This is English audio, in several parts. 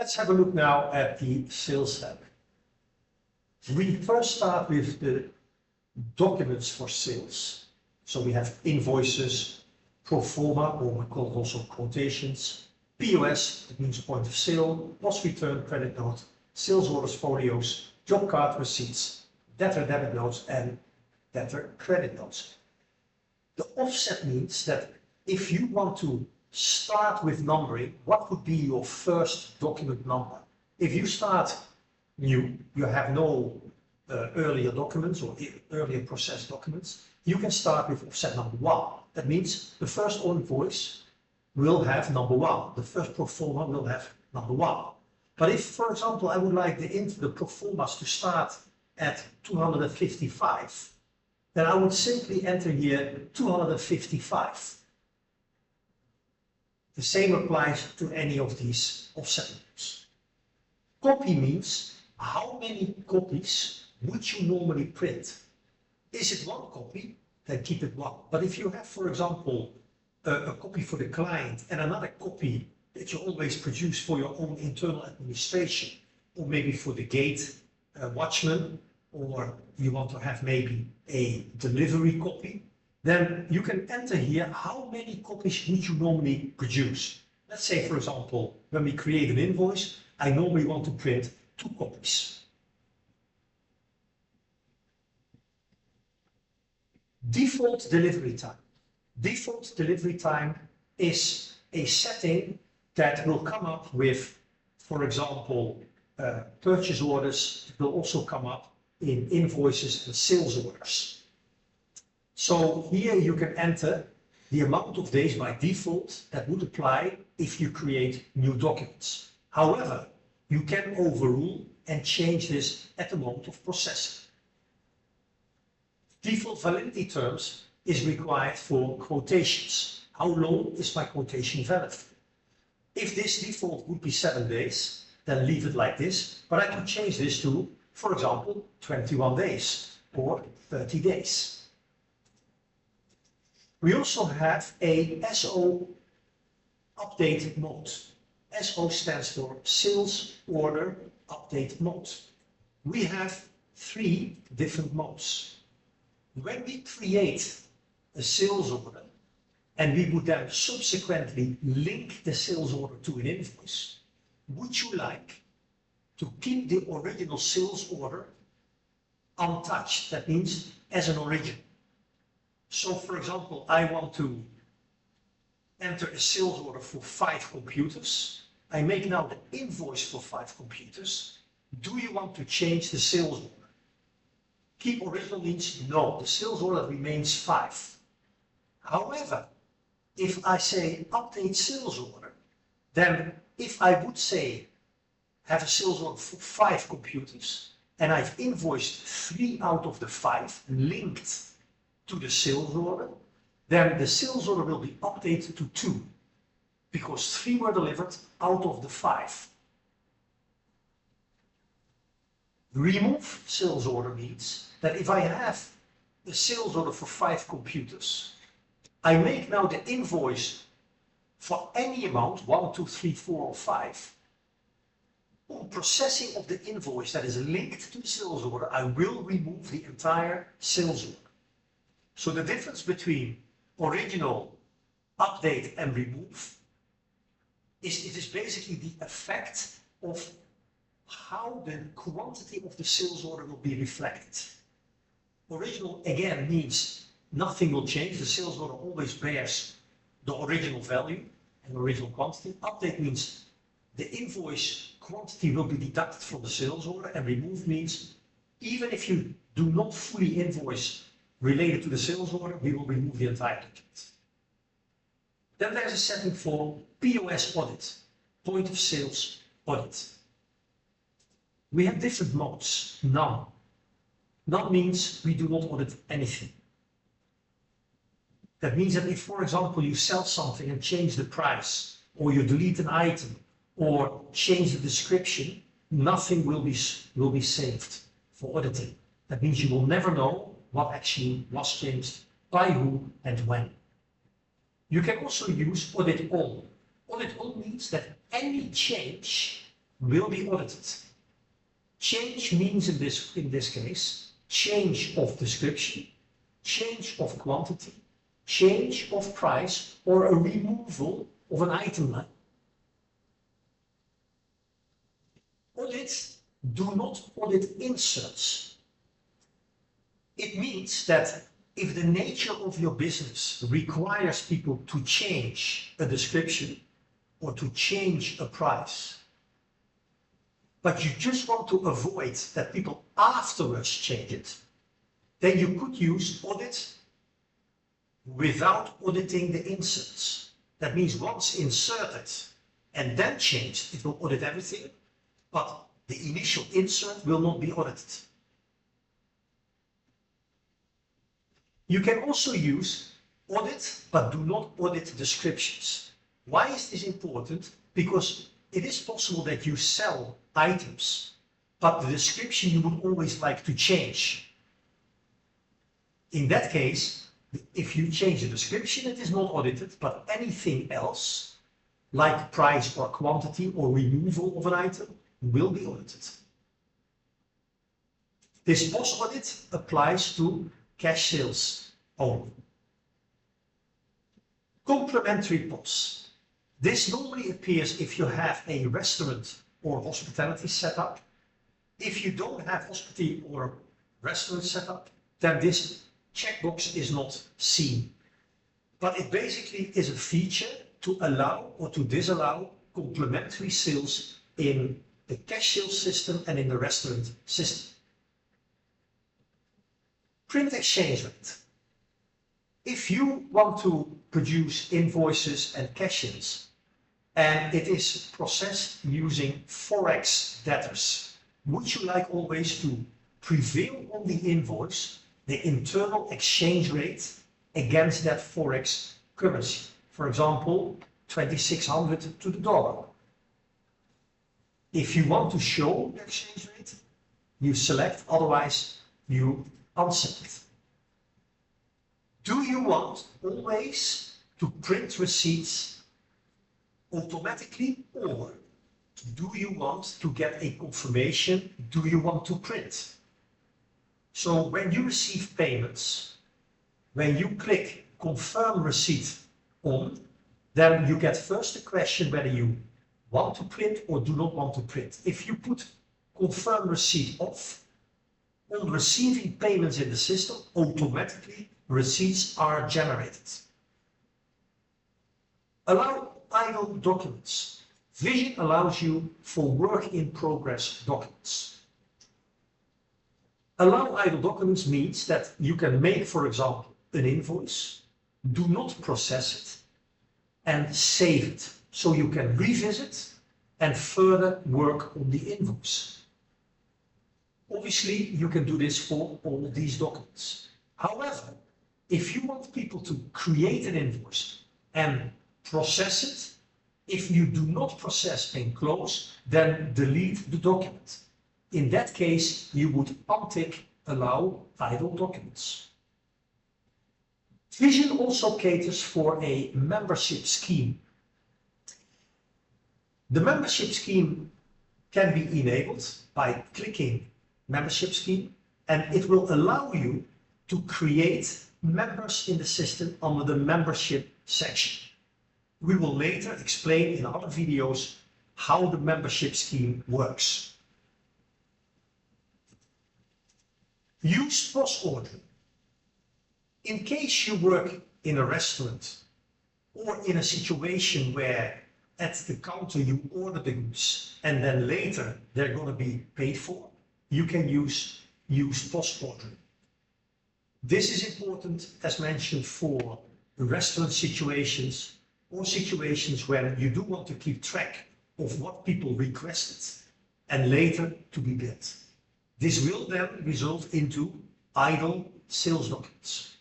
Let's have a look now at the sales tab. We first start with the documents for sales. So we have invoices, pro forma, or we call it also quotations, POS, that means point of sale, loss return, credit note, sales orders, folios, job card receipts, debtor debit notes, and debtor credit notes. The offset means that if you want to start with numbering, what would be your first document number? If you start new, you have no earlier documents or earlier processed documents, you can start with offset number 1. That means the first invoice will have number 1. The first pro forma will have number 1. But if, for example, I would like the pro formas to start at 255, then I would simply enter here 255. The same applies to any of these offset numbers. Copy means how many copies would you normally print? Is it 1 copy? Then keep it 1. But if you have, for example, a copy for the client and another copy that you always produce for your own internal administration, or maybe for the gate watchman, or you want to have maybe a delivery copy, then you can enter here how many copies would you normally produce. Let's say, for example, when we create an invoice, I normally want to print 2 copies. Default delivery time. Default delivery time is a setting that will come up with, for example, purchase orders. It will also come up in invoices and sales orders. So here you can enter the amount of days by default that would apply if you create new documents. However, you can overrule and change this at the moment of processing. Default validity terms is required for quotations. How long is my quotation valid? If this default would be 7 days, then leave it like this, but I can change this to, for example, 21 days or 30 days. We also have a SO update mode. SO stands for Sales Order Update Mode. We have 3 different modes. When we create a sales order and we would then subsequently link the sales order to an invoice, would you like to keep the original sales order untouched? That means as an original. So, for example, I want to enter a sales order for 5 computers. I make now the invoice for 5 computers. Do you want to change the sales order? Keep original means no, the sales order remains 5. However, if I say update sales order, then if I would say have a sales order for 5 computers and I've invoiced 3 out of the 5 linked to the sales order, then the sales order will be updated to 2 because 3 were delivered out of the 5. Remove sales order means that if I have a sales order for 5 computers, I make now the invoice for any amount, 1, 2, 3, 4, or 5. On processing of the invoice that is linked to the sales order, I will remove the entire sales order. So the difference between original, update, and remove is basically the effect of how the quantity of the sales order will be reflected. Original again means nothing will change. The sales order always bears the original value and original quantity. Update means the invoice quantity will be deducted from the sales order, and remove means even if you do not fully invoice related to the sales order, we will remove the entire document. Then there's a setting for POS audit, point of sales audit. We have different modes. None. None means we do not audit anything. That means that if, for example, you sell something and change the price, or you delete an item, or change the description, nothing will be saved for auditing. That means you will never know what actually was changed, by who, and when. You can also use audit all. Audit all means that any change will be audited. Change means in this case, change of description, change of quantity, change of price, or a removal of an item line. Audits do not audit inserts. It means that if the nature of your business requires people to change a description or to change a price, but you just want to avoid that people afterwards change it, then you could use audit without auditing the inserts. That means once inserted and then changed, it will audit everything, but the initial insert will not be audited. You can also use audit, but do not audit descriptions. Why is this important? Because it is possible that you sell items, but the description you would always like to change. In that case, if you change the description, it is not audited, but anything else, like price or quantity or removal of an item, will be audited. This post-audit applies to cash sales only. Complementary POS. This normally appears if you have a restaurant or hospitality setup. If you don't have hospitality or restaurant setup, then this checkbox is not seen. But it basically is a feature to allow or to disallow complementary sales in the cash sales system and in the restaurant system. Print exchange rate. If you want to produce invoices and cash-ins, and it is processed using Forex debtors, would you like always to prevail on the invoice, the internal exchange rate against that Forex currency? For example, 2,600 to the dollar. If you want to show the exchange rate, you select, otherwise you unselect. Do you want always to print receipts automatically, or do you want to get a confirmation? Do you want to print? So when you receive payments, when you click confirm receipt on, then you get first the question whether you want to print or do not want to print. If you put confirm receipt off, on receiving payments in the system, automatically receipts are generated. Allow idle documents. Vision allows you for work in progress documents. Allow idle documents means that you can make, for example, an invoice, do not process it, and save it, so you can revisit and further work on the invoice. Obviously, you can do this for all these documents. However, if you want people to create an invoice and process it, if you do not process and close, then delete the document. In that case, you would untick allow idle documents. Vision also caters for a membership scheme. The membership scheme can be enabled by clicking membership scheme, and it will allow you to create members in the system under the membership section. We will later explain in other videos how the membership scheme works. Use POS ordering. In case you work in a restaurant or in a situation where at the counter you order the goods and then later they're going to be paid for, you can use POS ordering. This is important, as mentioned, for restaurant situations or situations when you do want to keep track of what people requested and later to be billed. This will then result into idle sales documents.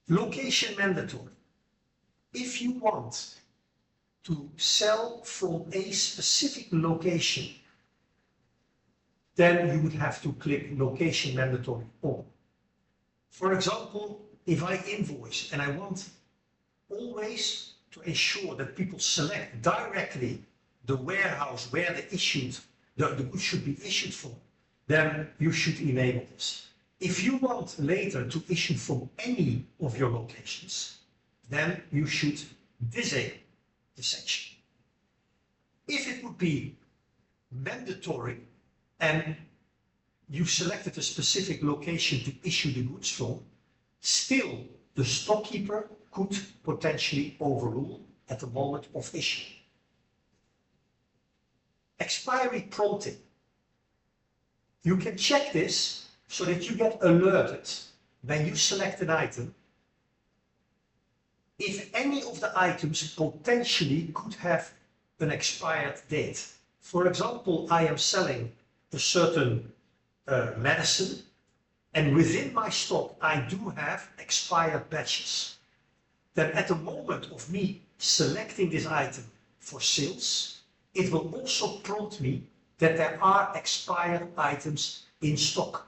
Location mandatory. If you want to sell from a specific location, then you would have to click location mandatory on. For example, if I invoice and I want always to ensure that people select directly the warehouse where the goods should be issued from, then you should enable this. If you want later to issue from any of your locations, then you should disable the section. If it would be mandatory and you selected a specific location to issue the goods from, still the stockkeeper could potentially overrule at the moment of issue. Expiry prompting. You can check this so that you get alerted when you select an item if any of the items potentially could have an expired date. For example, I am selling a certain medicine, and within my stock I do have expired batches. Then at the moment of me selecting this item for sales, it will also prompt me that there are expired items in stock.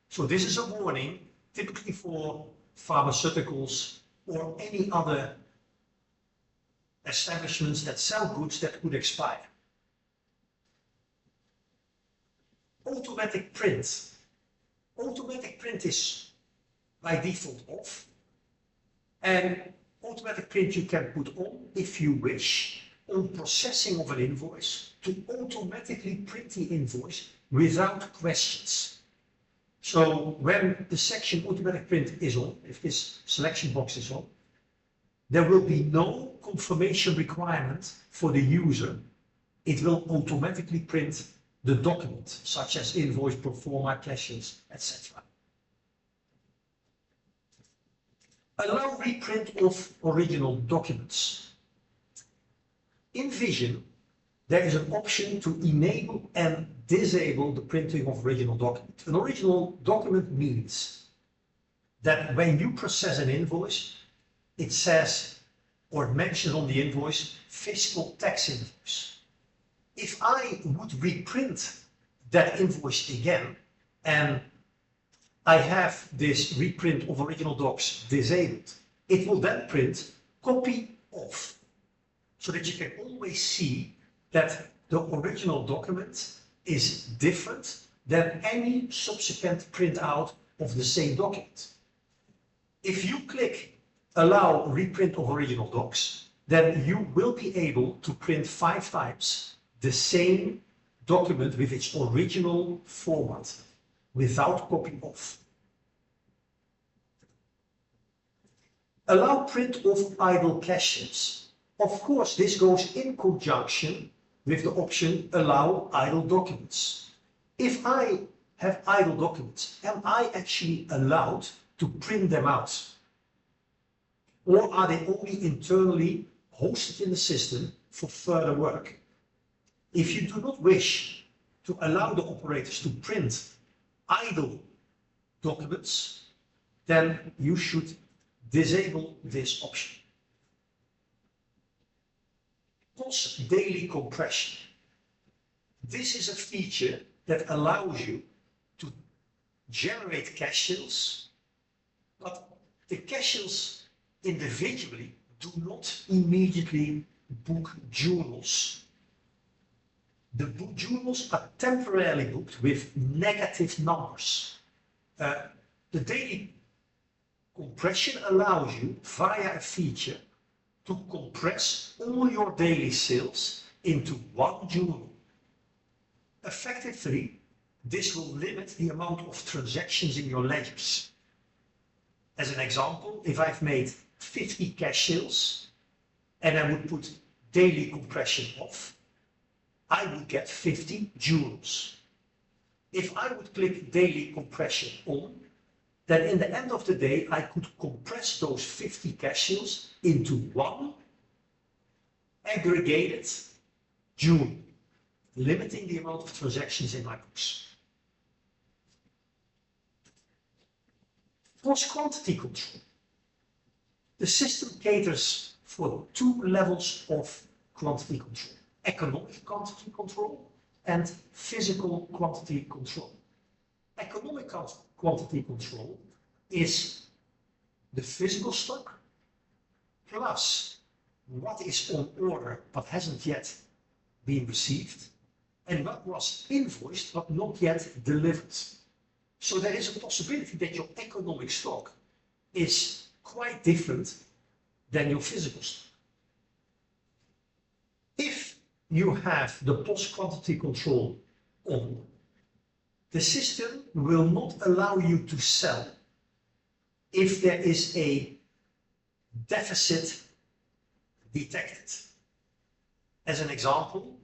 So this is a warning, typically for pharmaceuticals or any other establishments that sell goods that could expire. Automatic print. Automatic print is by default off, and automatic print you can put on if you wish on processing of an invoice to automatically print the invoice without questions. So when the section automatic print is on, if this selection box is on, there will be no confirmation requirement for the user. It will automatically print the document, such as invoice, pro forma, cashes, etc. Allow reprint of original documents. In Vision, there is an option to enable and disable the printing of original document. An original document means that when you process an invoice, it says or mentions on the invoice fiscal tax invoice. If I would reprint that invoice again and I have this reprint of original docs disabled, it will then print copy of, so that you can always see that the original document is different than any subsequent printout of the same document. If you click allow reprint of original docs, then you will be able to print 5 times the same document with its original format without copy off. Allow print of idle caches. Of course, this goes in conjunction with the option allow idle documents. If I have idle documents, am I actually allowed to print them out? Or are they only internally hosted in the system for further work? If you do not wish to allow the operators to print idle documents, then you should disable this option. POS daily compression. This is a feature that allows you to generate cash sales, but the cash sales individually do not immediately book journals. The journals are temporarily booked with negative numbers. The daily compression allows you, via a feature, to compress all your daily sales into one journal. Effectively, this will limit the amount of transactions in your ledgers. As an example, if I've made 50 cash sales and I would put daily compression off, I would get 50 journals. If I would click daily compression on, then in the end of the day, I could compress those 50 cash sales into one aggregated journal, limiting the amount of transactions in my books. POS quantity control. The system caters for 2 levels of quantity control: economic quantity control and physical quantity control. Economic quantity control is the physical stock plus what is on order but hasn't yet been received, and what was invoiced but not yet delivered. So there is a possibility that your economic stock is quite different than your physical stock. If you have the POS quantity control on, the system will not allow you to sell if there is a deficit detected. As an example,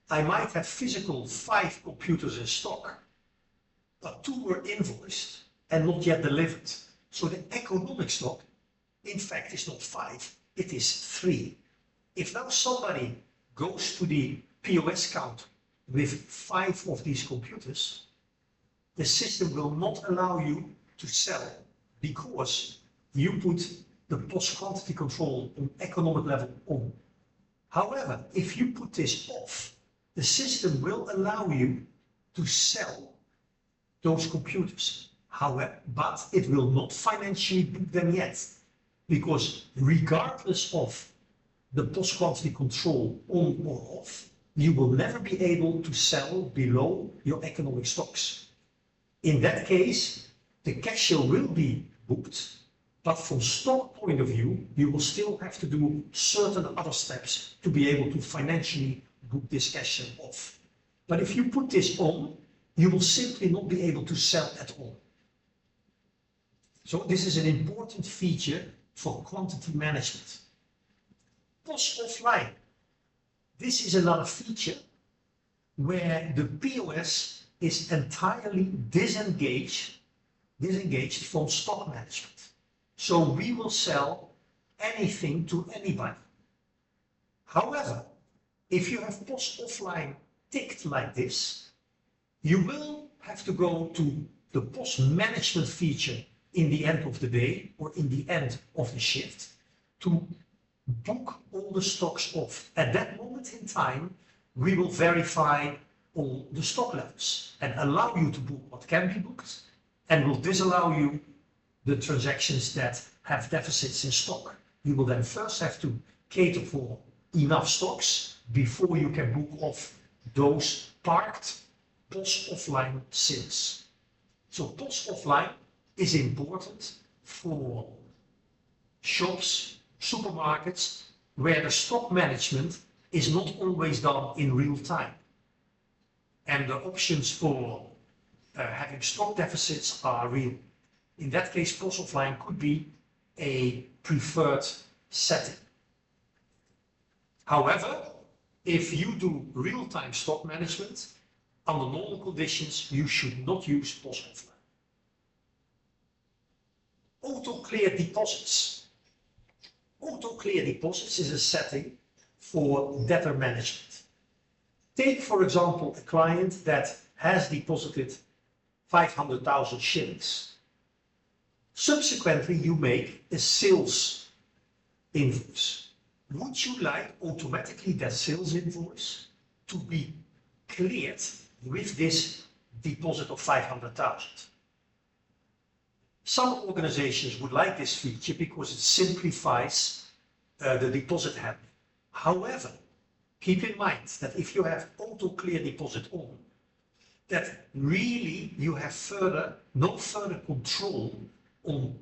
I might have physical 5 computers in stock, but 2 were invoiced and not yet delivered. So the economic stock, in fact, is not 5, it is 3. If now somebody goes to the POS counter with 5 of these computers, the system will not allow you to sell because you put the POS quantity control on economic level on. However, if you put this off, the system will allow you to sell those computers. However, but it will not financially book them yet, because regardless of the POS quantity control on or off, you will never be able to sell below your economic stocks. In that case, the cashier will be booked, but from stock point of view, you will still have to do certain other steps to be able to financially book this cashier off. But if you put this on, you will simply not be able to sell at all. So this is an important feature for quantity management. POS offline. This is another feature where the POS is entirely disengaged from stock management. So we will sell anything to anybody. However, if you have POS offline ticked like this, you will have to go to the POS management feature in the end of the day or in the end of the shift to book all the stocks off. At that moment in time, we will verify all the stock levels and allow you to book what can be booked, and will disallow you the transactions that have deficits in stock. You will then first have to cater for enough stocks before you can book off those parked POS offline sales. So POS offline is important for shops, supermarkets, where the stock management is not always done in real time. And the options for having stock deficits are real. In that case, POS offline could be a preferred setting. However, if you do real-time stock management, under normal conditions, you should not use POS offline. Auto-clear deposits. Auto-clear deposits is a setting for debtor management. Take, for example, a client that has deposited 500,000 shillings. Subsequently, you make a sales invoice. Would you like automatically that sales invoice to be cleared with this deposit of 500,000? Some organizations would like this feature because it simplifies the deposit handling. However, keep in mind that if you have auto clear deposit on, that really you have no further control on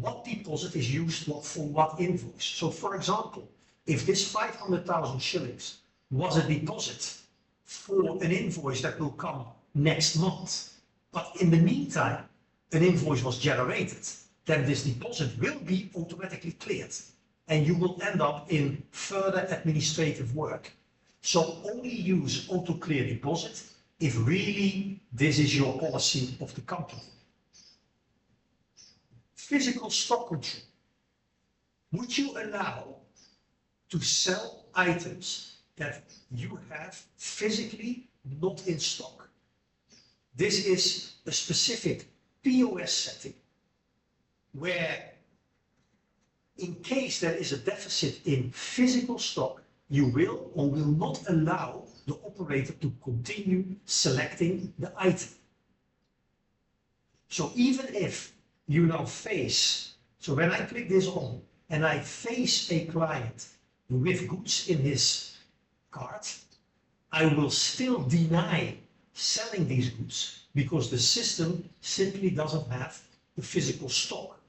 what deposit is used for what invoice. So for example, if this 500,000 shillings was a deposit for an invoice that will come next month, but in the meantime an invoice was generated, then this deposit will be automatically cleared and you will end up in further administrative work. So only use auto clear deposit if really this is your policy of the company. Physical stock control. Would you allow to sell items that you have physically not in stock? This is a specific POS setting where in case there is a deficit in physical stock, you will or will not allow the operator to continue selecting the item. So even if you now face, so when I click this on and I face a client with goods in his cart, I will still deny selling these goods because the system simply doesn't have the physical stock.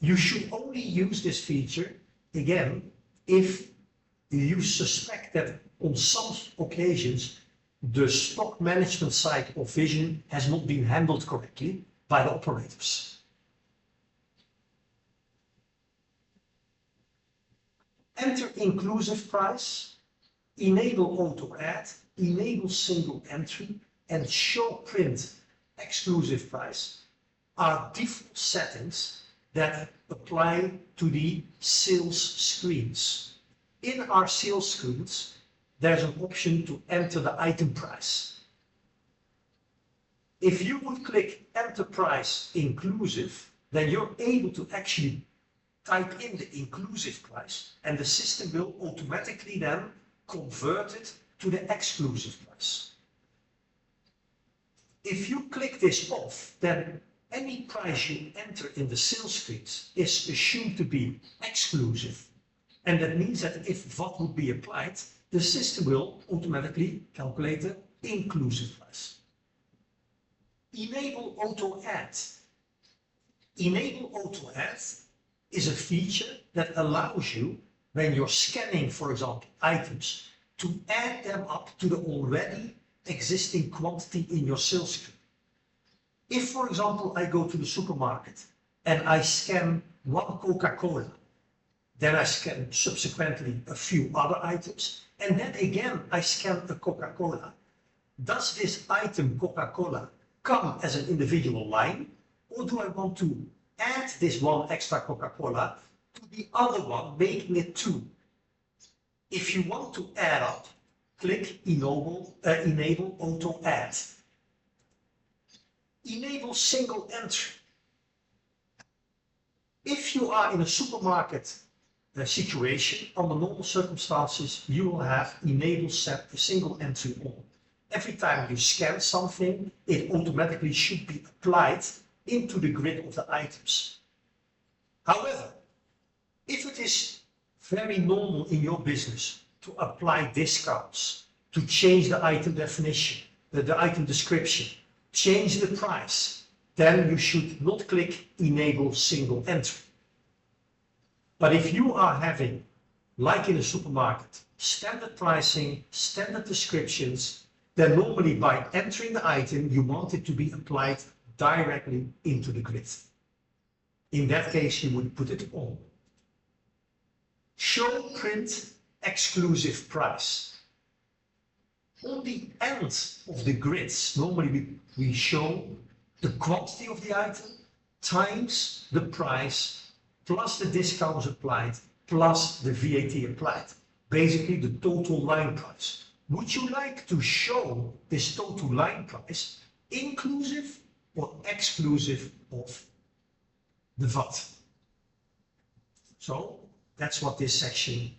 You should only use this feature, again, if you suspect that on some occasions the stock management side of Vision has not been handled correctly by the operators. Enter inclusive price, enable auto add, enable single entry, and show print exclusive price are default settings that apply to the sales screens. In our sales screens, there's an option to enter the item price. If you would click enter price inclusive, then you're able to actually type in the inclusive price and the system will automatically then convert it to the exclusive price. If you click this off, then any price you enter in the sales screens is assumed to be exclusive. And that means that if VAT would be applied, the system will automatically calculate the inclusive price. Enable auto add. Enable auto add is a feature that allows you, when you're scanning, for example, items, to add them up to the already existing quantity in your sales screen. If, for example, I go to the supermarket and I scan one Coca-Cola, then I scan subsequently a few other items, and then again I scan a Coca-Cola. Does this item Coca-Cola come as an individual line, or do I want to add this one extra Coca-Cola to the other one, making it two? If you want to add up, click enable auto add. Enable single entry. If you are in a supermarket situation, under normal circumstances, you will have enable set a single entry on. Every time you scan something, it automatically should be applied into the grid of the items. However, if it is very normal in your business to apply discounts, to change the item definition, the item description, change the price, then you should not click enable single entry. But if you are having, like in a supermarket, standard pricing, standard descriptions, then normally by entering the item, you want it to be applied directly into the grid. In that case, you would put it on. Show print exclusive price. On the end of the grids, normally we show the quantity of the item times the price plus the discounts applied plus the VAT applied. Basically the total line price. Would you like to show this total line price inclusive or exclusive of the VAT? So that's what this section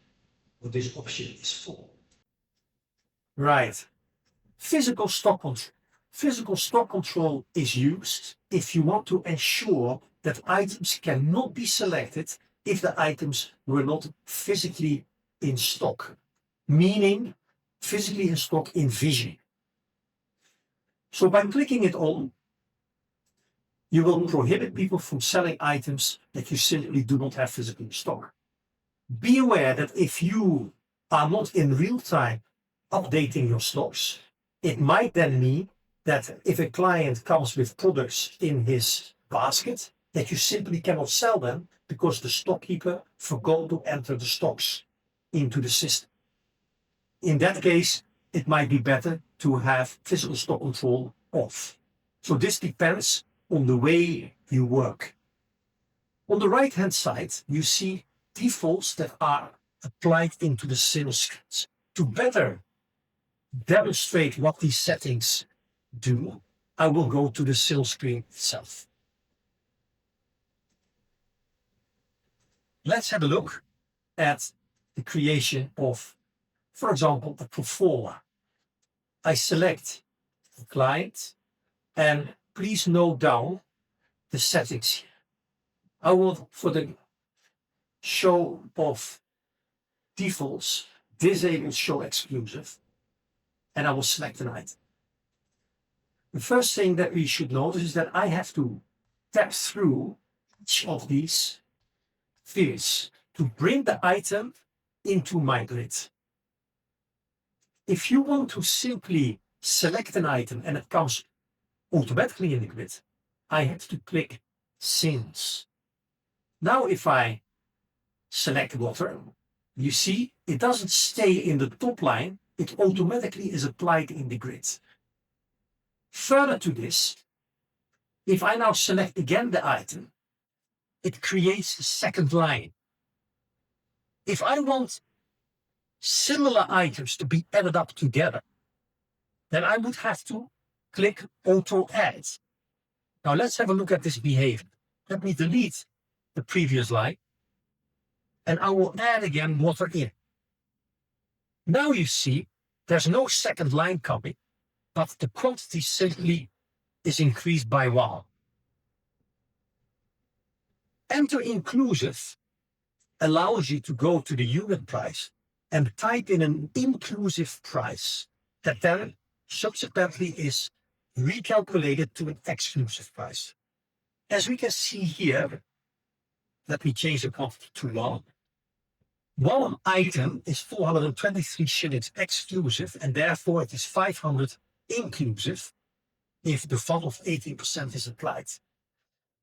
or this option is for. Right. Physical stock control. Physical stock control is used if you want to ensure that items cannot be selected if the items were not physically in stock, meaning physically in stock in Vision. So by clicking it on, you will prohibit people from selling items that you simply do not have physically in stock. Be aware that if you are not in real time updating your stocks, it might then mean that if a client comes with products in his basket, that you simply cannot sell them because the stockkeeper forgot to enter the stocks into the system. In that case, it might be better to have physical stock control off. So this depends on the way you work. On the right-hand side, you see defaults that are applied into the sales scripts. To better demonstrate what these settings do, I will go to the sales screen itself. Let's have a look at the creation of, for example, a pro forma. I select the client and please note down the settings here. I will, for the show of defaults, disable show exclusive, and I will select an item. The first thing that we should notice is that I have to tap through each of these fields to bring the item into my grid. If you want to simply select an item and it comes automatically in the grid, I have to click Since. Now if I select water, you see it doesn't stay in the top line, it automatically is applied in the grid. Further to this, if I now select again the item, it creates a second line. If I want similar items to be added up together, then I would have to click Auto Add. Now let's have a look at this behavior. Let me delete the previous line, and I will add again water in. Now you see there's no second line coming, but the quantity simply is increased by 1. Enter inclusive allows you to go to the unit price and type in an inclusive price that then subsequently is recalculated to an exclusive price. As we can see here, let me change the quantity to 1. One item is 423 shillings exclusive, and therefore it is 500 inclusive if the VAT of 18% is applied.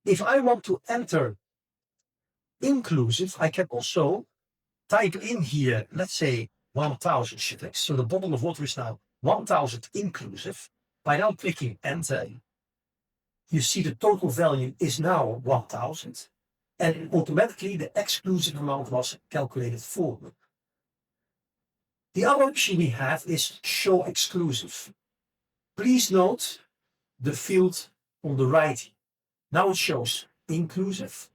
If I want to enter inclusive, I can also type in here, let's say 1000 shillings. So the bottle of water is now 1000 inclusive. By now clicking enter, you see the total value is now 1000, and automatically the exclusive amount was calculated for me. The other option we have is show exclusive. Please note the field on the right. Now it shows inclusive.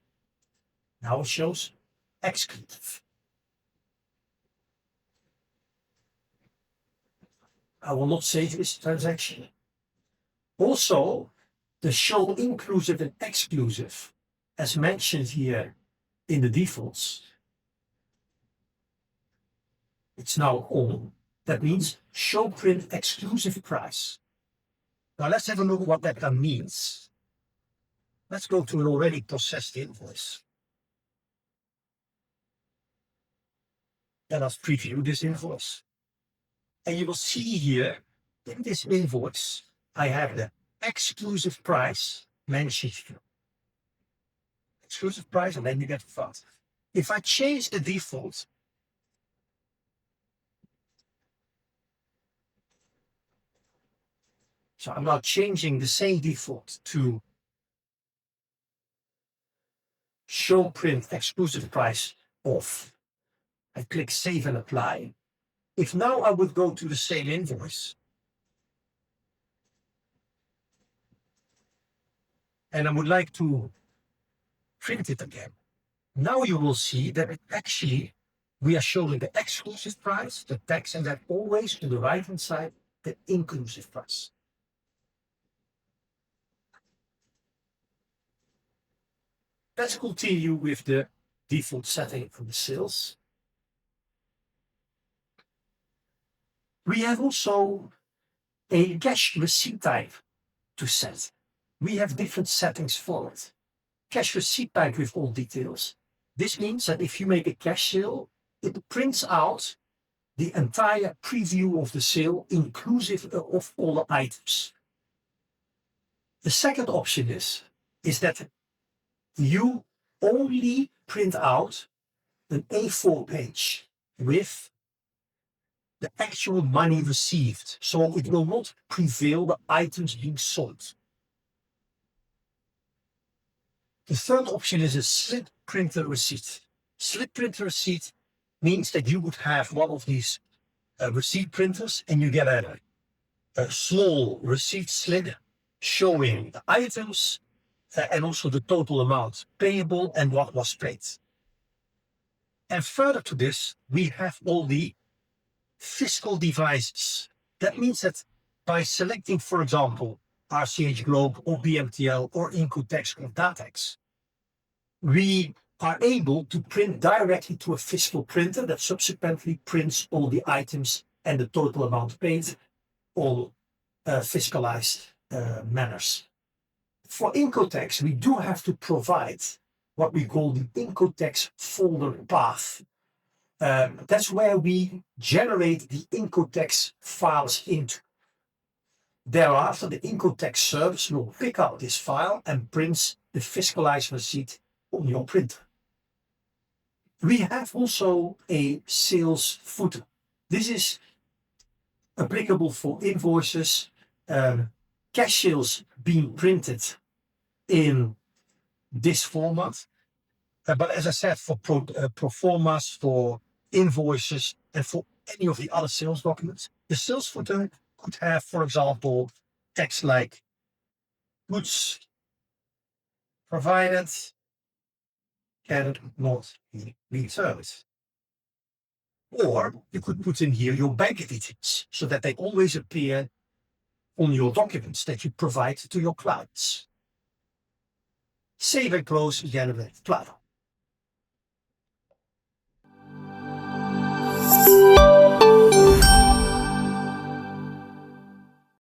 Now it shows exclusive. I will not save this transaction. Also, the show inclusive and exclusive, as mentioned here in the defaults, it's now on. That means show print exclusive price. Now let's have a look what that means. Let's go to an already processed invoice. Let us preview this invoice. And you will see here in this invoice, I have the exclusive price mentioned here. Exclusive price, and then you get VAT. If I change the default, so I'm now changing the same default to show print exclusive price off. I click save and apply. If now I would go to the same invoice and I would like to print it again, now you will see that it actually, we are showing the exclusive price, the tax, and then always to the right hand side, the inclusive price. Let's continue with the default setting for the sales. We have also a cash receipt type to set. We have different settings for it. Cash receipt type with all details. This means that if you make a cash sale, it prints out the entire preview of the sale, inclusive of all the items. The second option is that you only print out an A4 page with the actual money received, so it will not prevail the items being sold. The third option is a slip printer receipt. Slip printer receipt means that you would have one of these receipt printers and you get a small receipt slip showing the items and also the total amount payable and what was paid. And further to this, we have all the fiscal devices. That means that by selecting, for example, RCH Globe or BMTL or Incotex or Datex, we are able to print directly to a fiscal printer that subsequently prints all the items and the total amount paid, all fiscalized manners. For Incotex, we do have to provide what we call the Incotex folder path. That's where we generate the Incotex files into. Thereafter, the Incotex service will pick up this file and prints the fiscalized receipt on your printer. We have also a sales footer. This is applicable for invoices, cash sales being printed in this format. But as I said, for pro formas, for invoices, and for any of the other sales documents, the sales footer could have, for example, text like goods provided can not be returned. Or you could put in here your bank details so that they always appear on your documents that you provide to your clients. Save and close, generate, klaar.